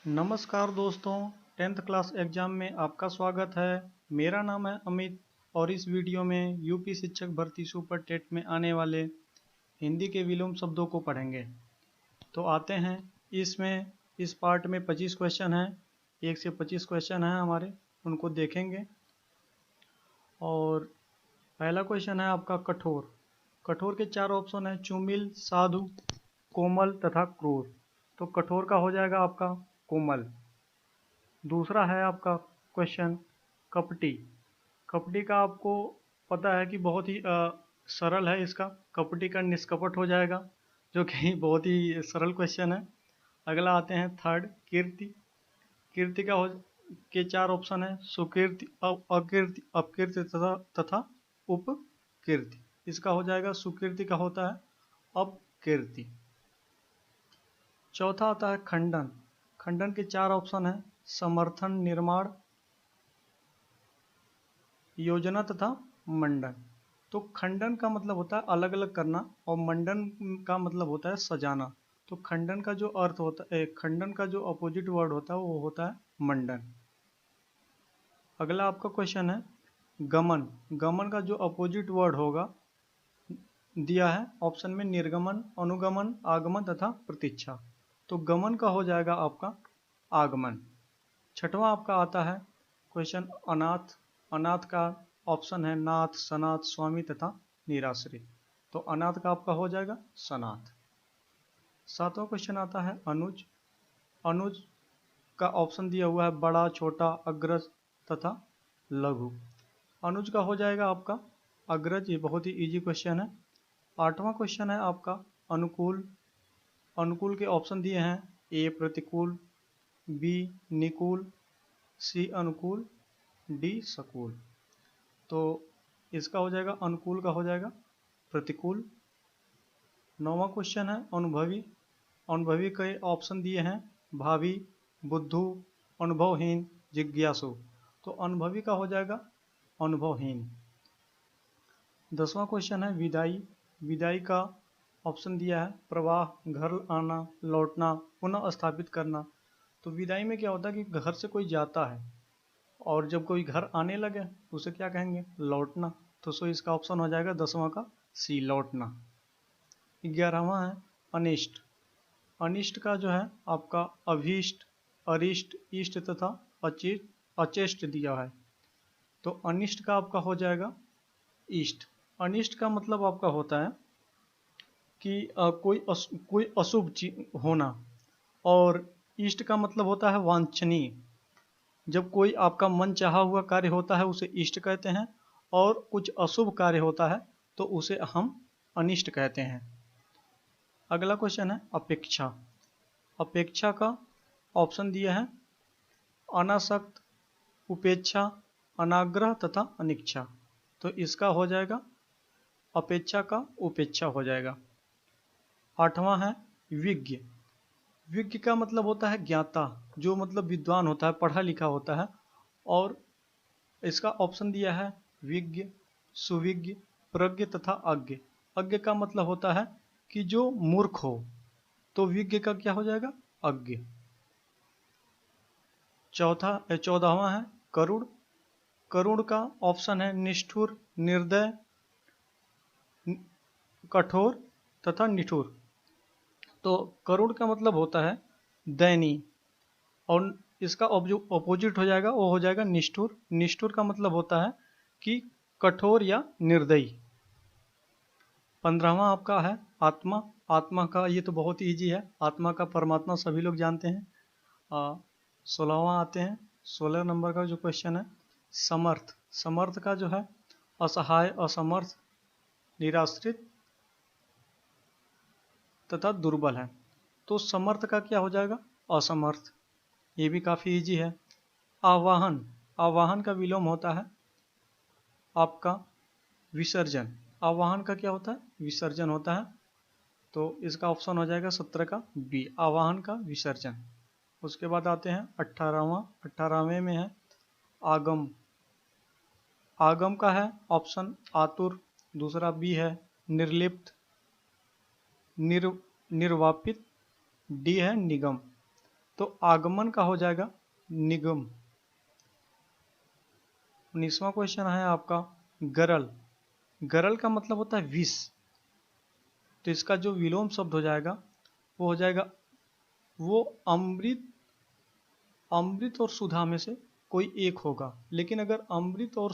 नमस्कार दोस्तों, 10th class exam में आपका स्वागत है। मेरा नाम है अमित और इस वीडियो में यूपी शिक्षक भर्ती सुपर टेट में आने वाले हिंदी के विलोम शब्दों को पढ़ेंगे। तो आते हैं इसमें। इस पार्ट में 25 क्वेश्चन हैं, 1 से 25 क्वेश्चन हैं हमारे, उनको देखेंगे। और पहला क्वेश्चन है आपका कठोर। कठोर के 4 ऑप्शन हैं: चुमिल, साधु, कोमल तथा क्रूर। तो कठोर का हो जाएगा आपका कोमल। दूसरा है आपका क्वेश्चन कपटी। कपटी का आपको पता है कि बहुत ही सरल है इसका। कपटी का निष्कपट हो जाएगा, जो कि बहुत ही सरल क्वेश्चन है। अगला आते हैं थर्ड कीर्ति। कीर्ति का हो के 4 ऑप्शन है: सुकीर्ति, अकीर्ति, अपकीर्ति तथा उपकीर्ति। इसका हो जाएगा सुकीर्ति का होता है अपकीर्ति। चौथा आता है खंडन। खंडन के 4 ऑप्शन है: समर्थन, निर्माण, योजना तथा मंडन। तो खंडन का मतलब होता है अलग अलग करना और मंडन का मतलब होता है सजाना। तो खंडन का जो अर्थ होता है, खंडन का जो अपोजिट वर्ड होता है वो होता है मंडन। अगला आपका क्वेश्चन है गमन। गमन का जो अपोजिट वर्ड होगा दिया है ऑप्शन में: निर्गमन, अनुगमन, आगमन तथा प्रतीक्षा। तो गमन का हो जाएगा आपका आगमन। छठवां आपका आता है क्वेश्चन अनाथ। अनाथ का ऑप्शन है नाथ, सनाथ, स्वामी तथा निराश्रित। तो अनाथ का आपका हो जाएगा सनाथ। सातवां क्वेश्चन आता है अनुज। अनुज का ऑप्शन दिया हुआ है बड़ा, छोटा, अग्रज तथा लघु। अनुज का हो जाएगा आपका अग्रज। ये बहुत ही इजी क्वेश्चन है। आठवां क्वेश्चन है आपका अनुकूल। अनुकूल के ऑप्शन दिए हैं: ए प्रतिकूल, बी निकूल, सी अनुकूल, डी सकूल। तो इसका हो जाएगा अनुकूल का हो जाएगा प्रतिकूल। नौवां क्वेश्चन है अनुभवी। अनुभवी के ऑप्शन दिए हैं भावी, बुद्धू, अनुभवहीन, जिज्ञासु। तो अनुभवी का हो जाएगा अनुभवहीन। 10वां क्वेश्चन है विदाई। विदाई का ऑप्शन दिया है प्रवाह, घर आना, लौटना, पुनः स्थापित करना। तो विदाई में क्या होता है कि घर से कोई जाता है और जब कोई घर आने लगे तो उसे क्या कहेंगे? लौटना। तो सो इसका ऑप्शन हो जाएगा 10वां का सी, लौटना। 11वां है अनिष्ट। अनिष्ट का जो है आपका अभीष्ट, अरिष्ट, इष्ट तथा अचेष्ट दिया है। तो अनिष्ट का आपका हो जाएगा इष्ट। अनिष्ट का मतलब आपका होता है कि कोई अशुभ चीज होना। और इष्ट का मतलब होता है वांछनीय। जब कोई आपका मन चाहा हुआ कार्य होता है उसे इष्ट कहते हैं, और कुछ अशुभ कार्य होता है तो उसे हम अनिष्ट कहते हैं। अगला क्वेश्चन है अपेक्षा। अपेक्षा का ऑप्शन दिया है अनासक्त, उपेक्षा, अनाग्रह तथा अनिच्छा। तो इसका हो जाएगा अपेक्षा का उपेक्षा हो जाएगा। 8वां है विज्ञ। विज्ञ का मतलब होता है ज्ञाता, जो मतलब विद्वान होता है, पढ़ा लिखा होता है। और इसका ऑप्शन दिया है विज्ञ, सुविज्ञ, प्रज्ञ तथा अज्ञ। अज्ञ का मतलब होता है कि जो मूर्ख हो। तो विज्ञ का क्या हो जाएगा? अज्ञ। 14वां है करुण। करुण का ऑप्शन है निष्ठुर, निर्दय, कठोर तथा निठुर। तो करुण का मतलब होता है दयनीय, और इसका अपोजिट हो जाएगा, वो हो जाएगा निष्ठुर। निष्ठुर का मतलब होता है कि कठोर या निर्दयी। 15वां आपका है आत्मा। आत्मा का ये तो बहुत ईजी है, आत्मा का परमात्मा सभी लोग जानते हैं। 16वां आते हैं, 16 नंबर का जो क्वेश्चन है समर्थ। समर्थ का जो है असहाय, असमर्थ, निराश्रित तथा दुर्बल है। तो समर्थ का क्या हो जाएगा? असमर्थ। ये भी काफ़ी इजी है। आवाहन। आवाहन का विलोम होता है आपका विसर्जन। आवाहन का क्या होता है? विसर्जन होता है। तो इसका ऑप्शन हो जाएगा 17 का बी, आवाहन का विसर्जन। उसके बाद आते हैं 18वां। 18वें में है आगम। आगम का है ऑप्शन आतुर, दूसरा बी है निर्लिप्त, निर्वापित, डी है निगम। तो आगमन का हो जाएगा निगम। 19वां क्वेश्चन है आपका गरल। गरल का मतलब होता है विष, तो इसका जो विलोम शब्द हो जाएगा वो हो जाएगा वो अमृत। अमृत और सुधा में से कोई एक होगा, लेकिन अगर अमृत और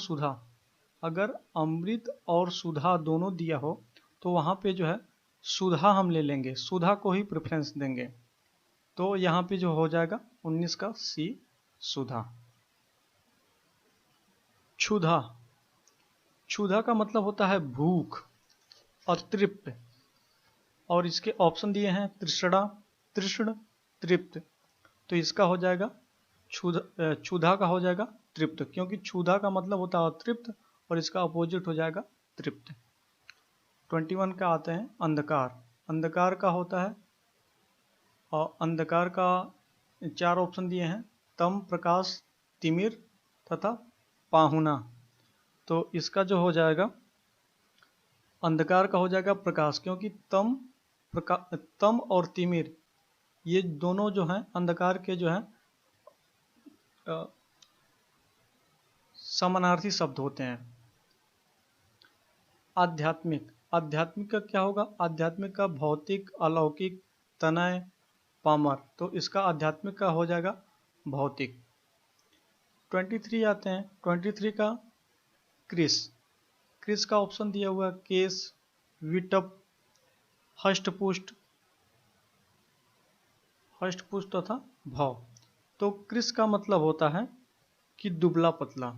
सुधा दोनों दिया हो तो वहाँ पे जो है सुधा हम ले लेंगे, सुधा को ही प्रेफरेंस देंगे। तो यहाँ पे जो हो जाएगा 19 का सी सुधा। क्षुधा। क्षुधा का मतलब होता है भूख, अतृप्त, और इसके ऑप्शन दिए हैं तृष्णा, तृष्ण, तृप्त। तो इसका हो जाएगा क्षुधा का हो जाएगा तृप्त, क्योंकि क्षुधा का मतलब होता है अतृप्त और इसका अपोजिट हो जाएगा तृप्त। 21 का आते हैं अंधकार। अंधकार का होता है, और अंधकार का 4 ऑप्शन दिए हैं तम, प्रकाश, तिमिर तथा पाहुना। तो इसका जो हो जाएगा अंधकार का हो जाएगा प्रकाश, क्योंकि तम और तिमिर ये दोनों जो हैं अंधकार के जो हैं समानार्थी शब्द होते हैं। आध्यात्मिक। आध्यात्मिक का क्या होगा? आध्यात्मिक का भौतिक, अलौकिक, तनय, पामर। तो इसका आध्यात्मिक का हो जाएगा भौतिक। 23 आते हैं। 23 का कृष। कृष का ऑप्शन दिया हुआ है केश, विटप, हष्टपुष्ट, हष्टपुष्ट तथा भव। तो कृष का मतलब होता है कि दुबला पतला,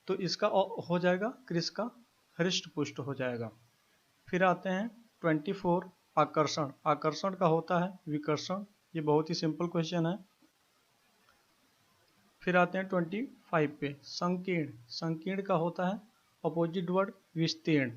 तो इसका हो जाएगा कृष का हृष्ट पुष्ट हो जाएगा। फिर आते हैं 24 आकर्षण। आकर्षण का होता है विकर्षण। ये बहुत ही सिंपल क्वेश्चन है। फिर आते हैं 25 पे संकीर्ण। संकीर्ण का होता है अपोजिट वर्ड विस्तीर्ण।